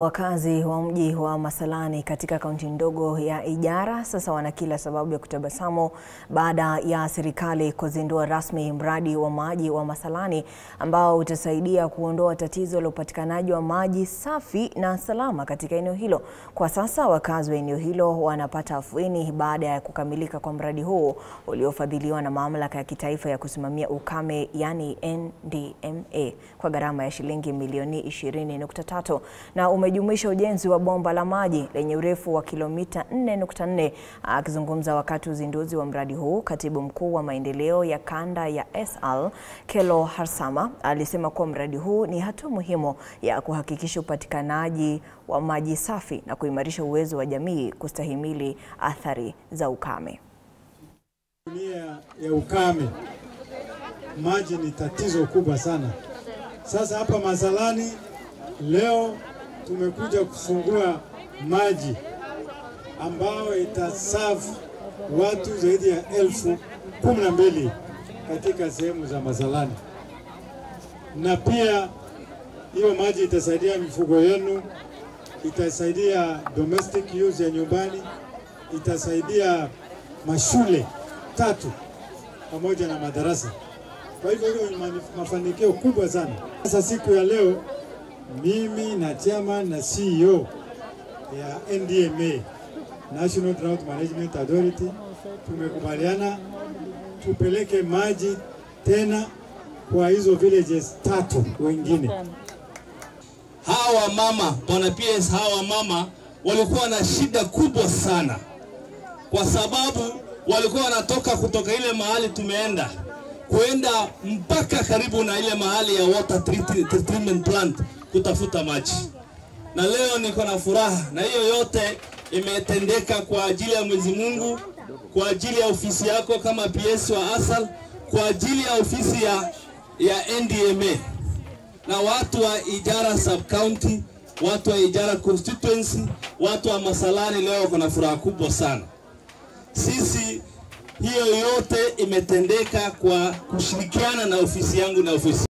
Wakazi wa mji wa Masalani katika kaunti ndogo ya Ijara sasa wana kila sababu ya kutabasamu baada ya serikali kuzindua rasmi mradi wa maji wa Masalani ambao utasaidia kuondoa tatizo la upatikanaji wa maji safi na salama katika eneo hilo. Kwa sasa wakazi wa eneo hilo wanapata afueni baada ya kukamilika kwa mradi huu uliofadhiliwa na Mamlaka ya Kitaifa ya Kusimamia Ukame yani NDMA kwa gharama ya shilingi milioni 20.3 na umejumuisha ujenzi wa bomba la maji lenye urefu wa kilomita 4.4. Akizungumza wakati uzinduzi wa mradi huu, Katibu Mkuu wa Maendeleo ya Kanda ya SL Kelo Harsama alisema kuwa mradi huu ni hatua muhimu ya kuhakikisha upatikanaji wa maji safi na kuimarisha uwezo wa jamii kustahimili athari za ukame. Dunia ya ukame, maji ni tatizo kubwa sana. Sasa hapa Masalani leo tumekuja kufungua maji ambao itasafu watu zaidi ya 12,000 katika sehemu za Masalani. Na pia hiyo maji itasaidia mifugo yenu, itasaidia domestic use ya nyumbani, itasaidia mashule 3 pamoja na madarasa. Kwa hivyo hiyo ni mafanikio kubwa sana. Sasa siku ya leo mimi na chairman na CEO ya NDMA, National Drought Management Authority, tumekubaliana tupeleke maji tena kwa hizo villages 3 wengine. Hawa mama, Bwana PS, hawa mama walikuwa na shida kubwa sana kwa sababu walikuwa wanatoka kutoka ile mahali tumeenda kuenda mpaka karibu na ile mahali ya water treatment plant kutafuta maji. Na leo niko na furaha, na hiyo yote imetendeka kwa ajili ya Mwenyezi Mungu, kwa ajili ya ofisi yako kama PS wa ASAL, kwa ajili ya ofisi ya NDMA na watu wa Ijara sub county, watu wa Ijara constituency, watu wa Masalani leo kuna furaha kubwa sana. Sisi hiyo yote imetendeka kwa kushirikiana na ofisi yangu na ofisi